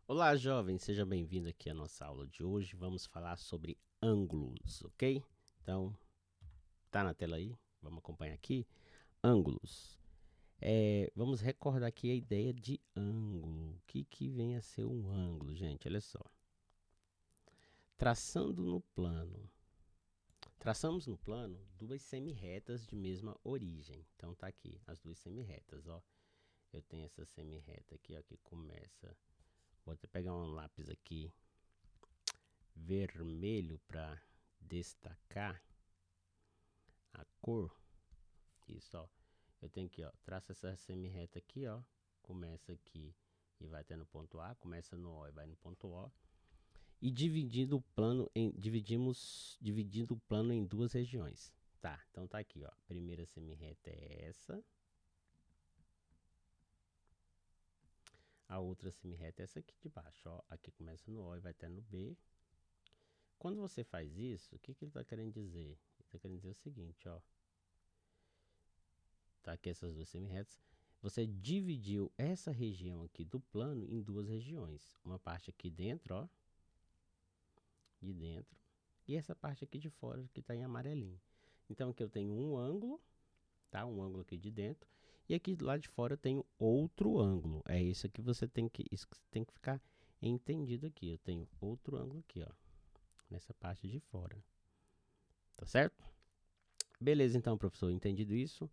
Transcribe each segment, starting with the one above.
Olá, jovem, seja bem-vindo aqui à nossa aula de hoje. Vamos falar sobre ângulos, ok? Então, tá na tela aí? Vamos acompanhar aqui. Ângulos. Vamos recordar aqui a ideia de ângulo. O que vem a ser um ângulo, gente? Olha só. Traçando no plano. Traçamos no plano duas semirretas de mesma origem. Então, tá aqui as duas semirretas, ó. Eu tenho essa semirreta aqui, ó, que começa... Vou até pegar um lápis aqui vermelho para destacar a cor. Isso, ó. Eu tenho aqui, ó, traça essa semirreta aqui, ó. Começa aqui e vai até no ponto A, começa no O e vai no ponto O. E dividindo o plano em duas regiões. Tá, então tá aqui, ó. A primeira semirreta é essa. A outra semirreta é essa aqui de baixo, ó. Aqui começa no O e vai até no B. Quando você faz isso, o que ele está querendo dizer? Ele está querendo dizer o seguinte, ó. Tá aqui essas duas semirretas. Você dividiu essa região aqui do plano em duas regiões. Uma parte aqui dentro, ó. De dentro. E essa parte aqui de fora, que está em amarelinho. Então aqui eu tenho um ângulo, tá? Um ângulo aqui de dentro. E aqui do lado de fora eu tenho outro ângulo. É isso que você tem que, ficar entendido aqui. Eu tenho outro ângulo aqui, ó. Nessa parte de fora. Tá certo? Beleza, então, professor. Entendido isso?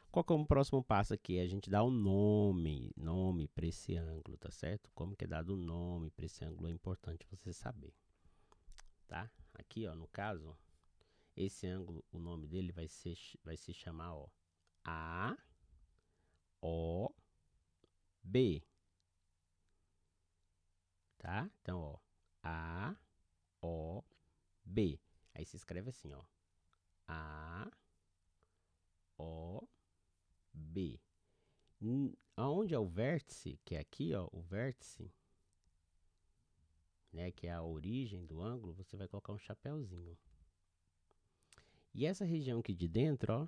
Qual que é o próximo passo aqui? A gente dá o nome para esse ângulo, tá certo? Como que é dado o nome para esse ângulo é importante você saber, tá? Aqui, ó, no caso, esse ângulo, o nome dele vai se chamar, ó, AOB, tá? Então, ó, AOB. Aí se escreve assim, ó, AOB. Aonde é o vértice, que é aqui, ó, o vértice, né, que é a origem do ângulo, você vai colocar um chapéuzinho. E essa região aqui de dentro, ó,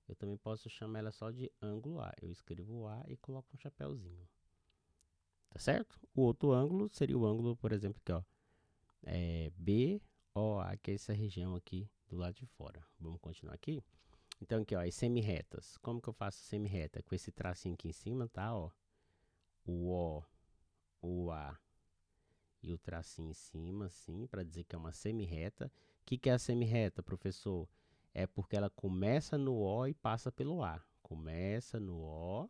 eu também posso chamar ela só de ângulo A. Eu escrevo o A e coloco um chapéuzinho. Tá certo? O outro ângulo seria o ângulo, por exemplo, aqui, ó, BOA, que é essa região aqui do lado de fora. Vamos continuar aqui? Então, aqui, ó, as semirretas. Como que eu faço semirreta? Com esse tracinho aqui em cima, tá, ó, o O, o A e o tracinho em cima, assim, para dizer que é uma semirreta. O que é a semirreta, professor? É porque ela começa no O e passa pelo A. Começa no O,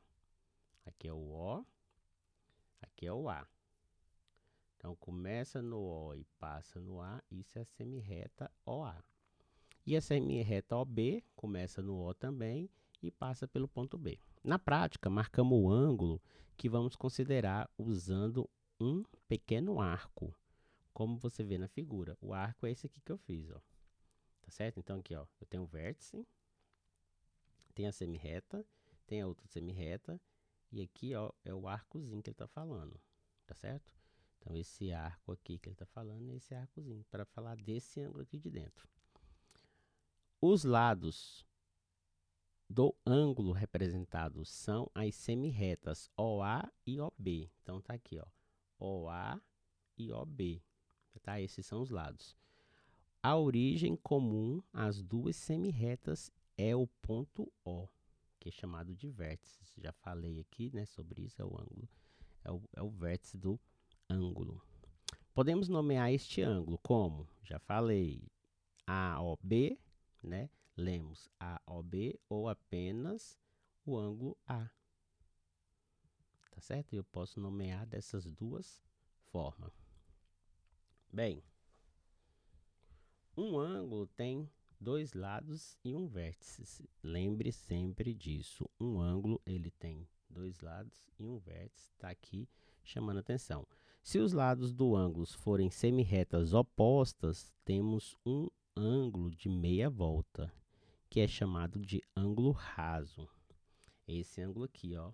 aqui é o O, aqui é o A. Então, começa no O e passa no A, isso é a semirreta OA. E a semirreta OB começa no O também e passa pelo ponto B. Na prática, marcamos o ângulo que vamos considerar usando um pequeno arco, como você vê na figura. O arco é esse aqui que eu fiz, ó. Tá certo? Então aqui, ó, eu tenho o vértice, tem a semirreta, tem a outra semirreta e aqui, ó, é o arcozinho que ele tá falando, tá certo? Então esse arco aqui que ele tá falando é esse arcozinho para falar desse ângulo aqui de dentro. Os lados do ângulo representado são as semirretas OA e OB. Então tá aqui, ó, OA e OB. Tá? Esses são os lados. A origem comum às duas semirretas é o ponto O, que é chamado de vértice. Já falei aqui, né, sobre isso, é o ângulo, é o vértice do ângulo. Podemos nomear este ângulo como? Já falei, AOB, né? Lemos AOB ou apenas o ângulo A. Tá certo? Eu posso nomear dessas duas formas. Bem, um ângulo tem dois lados e um vértice. Lembre sempre disso. Um ângulo ele tem dois lados e um vértice. Está aqui chamando atenção. Se os lados do ângulo forem semirretas opostas, temos um ângulo de meia volta, que é chamado de ângulo raso. Esse ângulo aqui, ó,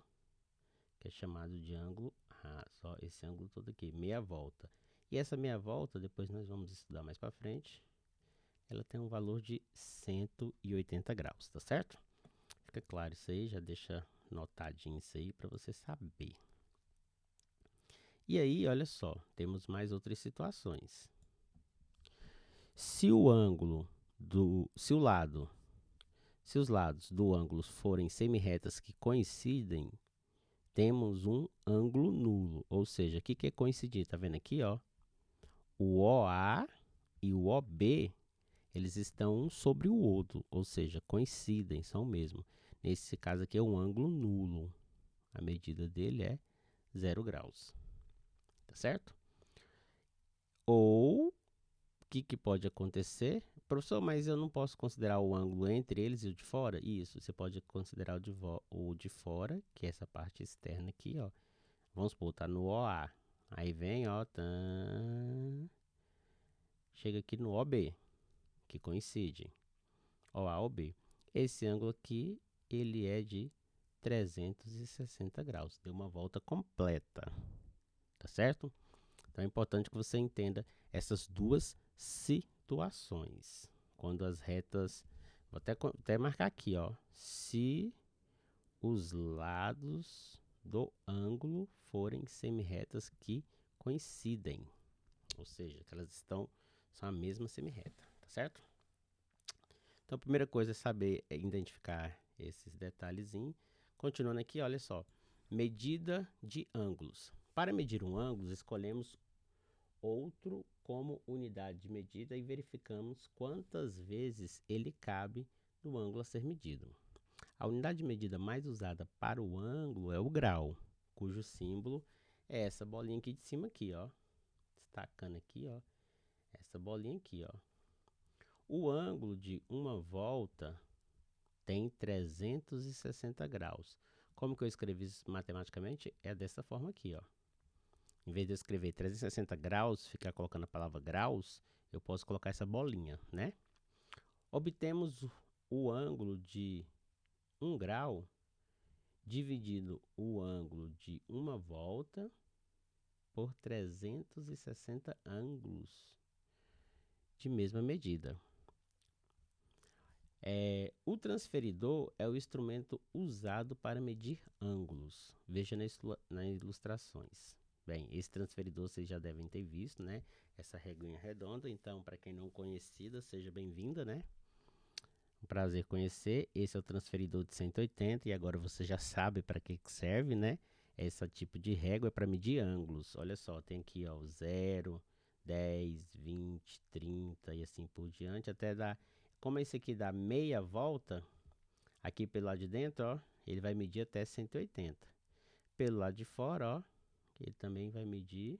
que é chamado de ângulo raso. Ó, esse ângulo todo aqui, meia volta. E essa meia volta, depois nós vamos estudar mais para frente, ela tem um valor de 180 graus, tá certo? Fica claro isso aí, já deixa notadinho isso aí para você saber. E aí, olha só, temos mais outras situações. Se o ângulo se os lados do ângulo forem semirretas que coincidem, temos um ângulo nulo. Ou seja, o que é coincidir? Tá vendo aqui, ó? O OA e o OB, eles estão um sobre o outro, ou seja, coincidem, são o mesmo. Nesse caso aqui é um ângulo nulo. A medida dele é 0 graus. Tá certo? Ou, o que pode acontecer? Professor, mas eu não posso considerar o ângulo entre eles e o de fora? Isso, você pode considerar o de fora, que é essa parte externa aqui, ó. Vamos supor, tá no OA. Aí vem, ó, chega aqui no OB, que coincide. OA, OB. Esse ângulo aqui, ele é de 360 graus. Deu uma volta completa. Tá certo? Então é importante que você entenda essas duas situações. Quando as retas... Vou até marcar aqui, ó. Se os lados do ângulo forem semirretas que coincidem. Ou seja, que elas são a mesma semirreta. Tá certo? Então a primeira coisa é saber identificar esses detalhezinhos. Continuando aqui, olha só. Medida de ângulos. Para medir um ângulo, escolhemos outro como unidade de medida e verificamos quantas vezes ele cabe no ângulo a ser medido. A unidade de medida mais usada para o ângulo é o grau, cujo símbolo é essa bolinha aqui de cima aqui, ó. Destacando aqui, ó. Essa bolinha aqui, ó. O ângulo de uma volta tem 360 graus. Como que eu escrevi isso matematicamente? É dessa forma aqui, ó. Em vez de eu escrever 360 graus, ficar colocando a palavra graus, eu posso colocar essa bolinha, né? Obtemos o ângulo de 1 grau dividido o ângulo de uma volta por 360 ângulos de mesma medida. O transferidor é o instrumento usado para medir ângulos. Veja nas ilustrações. Bem, esse transferidor vocês já devem ter visto, né? Essa reguinha redonda. Então, para quem não conhecida, seja bem-vinda, né? Um prazer conhecer. Esse é o transferidor de 180 e agora você já sabe para que serve, né? Esse tipo de régua é para medir ângulos. Olha só, tem aqui, ó, 0, 10, 20, 30 e assim por diante, até dar... Como esse aqui dá meia volta, aqui pelo lado de dentro, ó, ele vai medir até 180. Pelo lado de fora, ó, ele também vai medir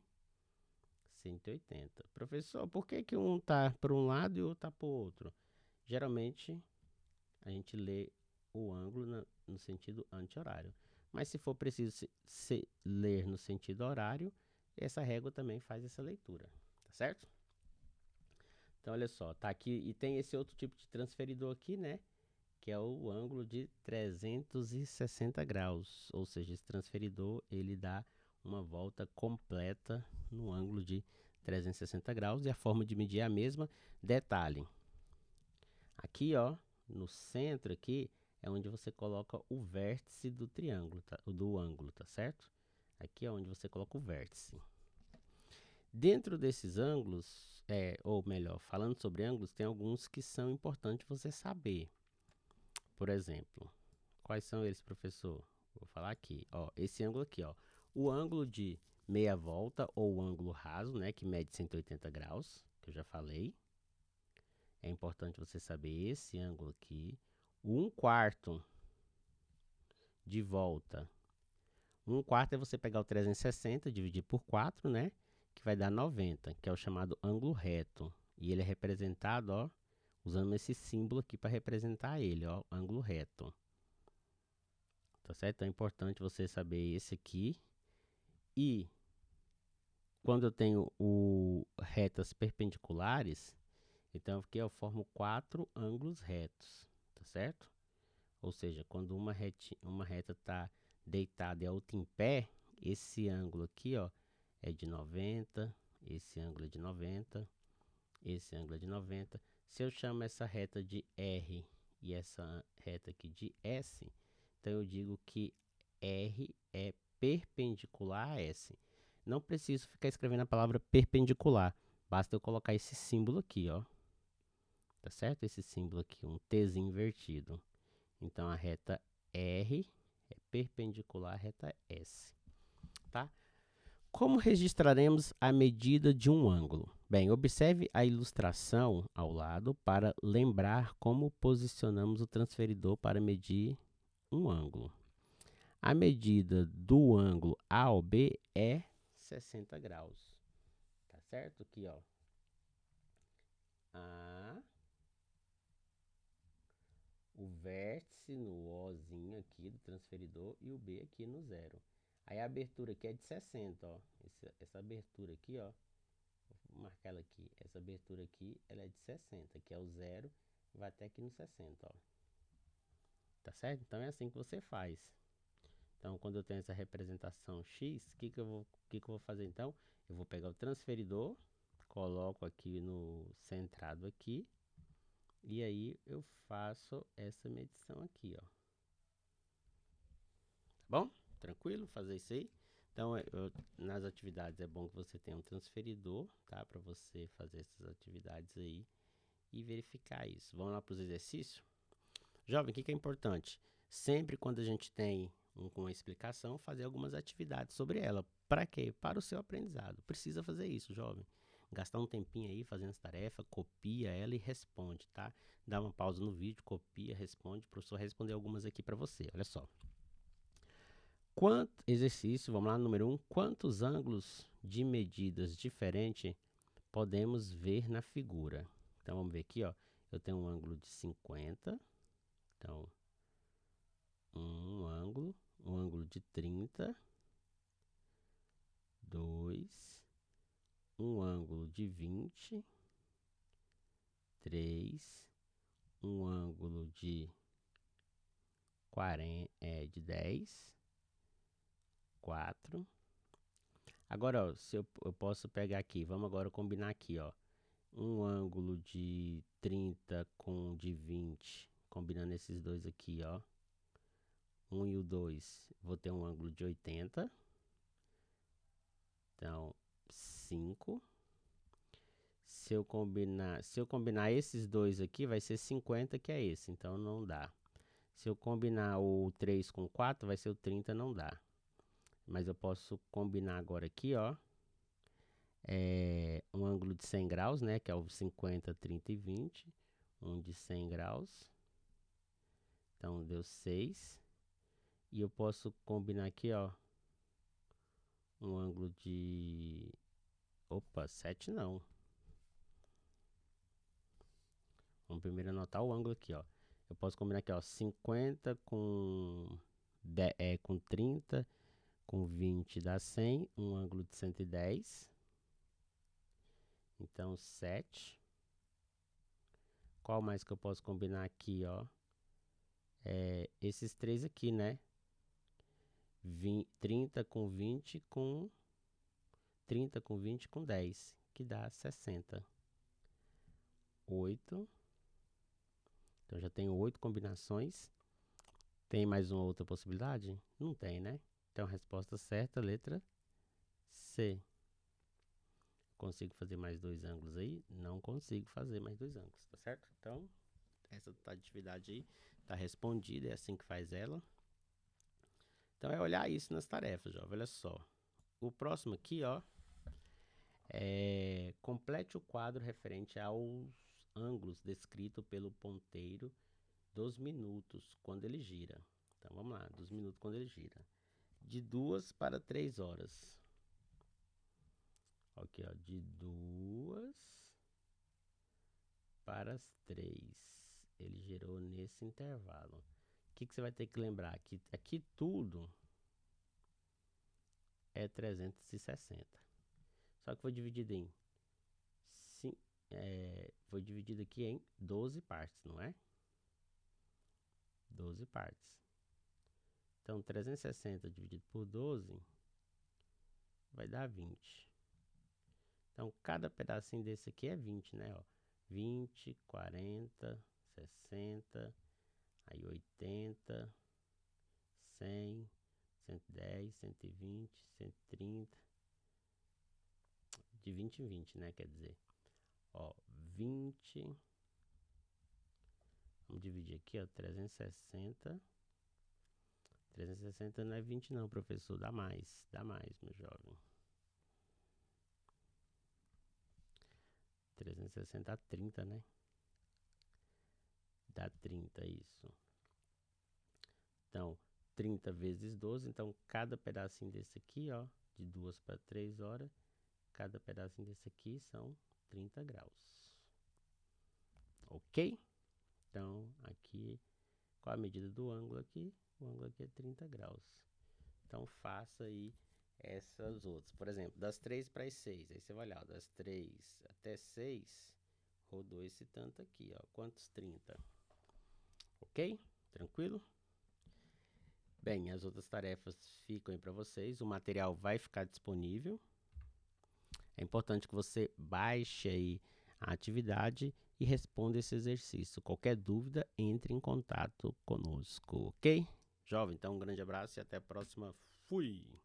180. Professor, por que que um tá para um lado e o outro tá para o outro? Geralmente, a gente lê o ângulo no sentido anti-horário. Mas se for preciso ler no sentido horário, essa régua também faz essa leitura, tá certo? Então, olha só, tá aqui, e tem esse outro tipo de transferidor aqui, né? Que é o ângulo de 360 graus. Ou seja, esse transferidor, ele dá uma volta completa no ângulo de 360 graus. E a forma de medir é a mesma. Detalhe, aqui, ó, no centro aqui, é onde você coloca o vértice do triângulo, tá? Do ângulo, tá certo? Aqui é onde você coloca o vértice. Dentro desses ângulos, ou melhor, falando sobre ângulos, tem alguns que são importantes você saber. Por exemplo, quais são eles, professor? Vou falar aqui, ó, esse ângulo aqui, ó. O ângulo de meia volta ou o ângulo raso, né, que mede 180 graus, que eu já falei. É importante você saber esse ângulo aqui. O 1/4 de volta. 1/4 é você pegar o 360, dividir por 4, né? Que vai dar 90, que é o chamado ângulo reto. E ele é representado, ó, usando esse símbolo aqui para representar ele, ó, ângulo reto. Tá certo? Então é importante você saber esse aqui. E quando eu tenho retas perpendiculares, então aqui eu formo 4 ângulos retos, tá certo? Ou seja, quando uma reta está deitada e a outra em pé, esse ângulo aqui, ó, é de 90, esse ângulo é de 90, esse ângulo é de 90. Se eu chamo essa reta de R e essa reta aqui de S, Então eu digo que R é perpendicular a S. Não preciso ficar escrevendo a palavra perpendicular. Basta eu colocar esse símbolo aqui, ó. Tá certo? Esse símbolo aqui, um Tzinho invertido. Então a reta R é perpendicular à reta S, tá? Como registraremos a medida de um ângulo? Bem, observe a ilustração ao lado para lembrar como posicionamos o transferidor para medir um ângulo. A medida do ângulo AOB é 60 graus. Tá certo? Aqui, ó. A, o vértice no Ozinho aqui do transferidor e o B aqui no zero. Aí a abertura aqui é de 60, ó. Essa abertura aqui, ó. Vou marcar ela aqui. Essa abertura aqui, ela é de 60, que é o zero, vai até aqui no 60, ó. Tá certo? Então é assim que você faz. Então, quando eu tenho essa representação X, o que eu vou fazer então? Eu vou pegar o transferidor, coloco aqui no centrado aqui, e aí eu faço essa medição aqui, ó. Tá bom? Tranquilo fazer isso aí? Então, nas atividades é bom que você tenha um transferidor, tá? Para você fazer essas atividades aí e verificar isso. Vamos lá para os exercícios? Jovem, o que é importante? Sempre quando a gente tem uma explicação, fazer algumas atividades sobre ela. Para quê? Para o seu aprendizado. Precisa fazer isso, jovem. Gastar um tempinho aí fazendo essa tarefa, copia ela e responde, tá? Dá uma pausa no vídeo, copia, responde. O professor vai responder algumas aqui para você. Olha só. Exercício, vamos lá, número 1. Quantos ângulos de medidas diferentes podemos ver na figura? Então, vamos ver aqui, ó. Eu tenho um ângulo de 50. Então, um ângulo de 30, 2, um ângulo de 20, 3, um ângulo de 40, de 10, 4. Agora, ó, se eu posso pegar aqui, vamos agora combinar aqui, ó, um ângulo de 30 com de 20, combinando esses dois aqui, ó, 1 e o 2, vou ter um ângulo de 80. Então, 5. Se eu combinar esses dois aqui, vai ser 50, que é esse. Então, não dá. Se eu combinar o 3 com 4, vai ser o 30, não dá. Mas eu posso combinar agora aqui, ó. Um ângulo de 100 graus, né? Que é o 50, 30 e 20. Um de 100 graus. Então, deu 6. E eu posso combinar aqui, ó. Um ângulo de... Opa, 7 não. Vamos primeiro anotar o ângulo aqui, ó. Eu posso combinar aqui, ó, 50 com 30, com 20 dá 100, um ângulo de 110. Então, 7. Qual mais que eu posso combinar aqui, ó? Esses três aqui, né? 30 com 20 com 30 com 20 com 10, que dá 60. 8. Então, já tenho 8 combinações. Tem mais uma outra possibilidade? Não tem, né? Então, a resposta certa, letra C. Consigo fazer mais 2 ângulos aí? Não consigo fazer mais 2 ângulos, tá certo? Então, essa atividade aí tá respondida, é assim que faz ela. Então, é olhar isso nas tarefas, jovem. Olha só. O próximo aqui, ó, complete o quadro referente aos ângulos descrito pelo ponteiro dos minutos quando ele gira. Então, vamos lá, dos minutos quando ele gira. De 2 para 3 horas. Aqui, ó, de 2 para as 3. Ele gerou nesse intervalo. O que você vai ter que lembrar? Que aqui tudo é 360. Só que foi dividido em... foi dividido aqui em 12 partes, não é? 12 partes. Então, 360 dividido por 12 vai dar 20. Então, cada pedacinho desse aqui é 20, né? Ó, 20, 40, 60, aí 80, 100, 110, 120, 130. De 20 em 20, né? Quer dizer, ó, 20. Vamos dividir aqui, ó, 360. 360 não é 20 não, professor, dá mais, meu jovem. 360 dá 30, né? Dá 30, isso. Então, 30 vezes 12, então cada pedacinho desse aqui, ó, de 2 para 3 horas, cada pedacinho desse aqui são 30 graus. Ok? Então, aqui, qual a medida do ângulo aqui? O ângulo aqui é 30 graus. Então, faça aí essas outras. Por exemplo, das 3 para as 6. Aí você vai olhar, ó, das 3 até 6, rodou esse tanto aqui, ó. Quantos? 30. Ok? Tranquilo? Bem, as outras tarefas ficam aí para vocês. O material vai ficar disponível. É importante que você baixe aí a atividade e responda esse exercício. Qualquer dúvida, entre em contato conosco, ok? Jovem, então um grande abraço e até a próxima. Fui!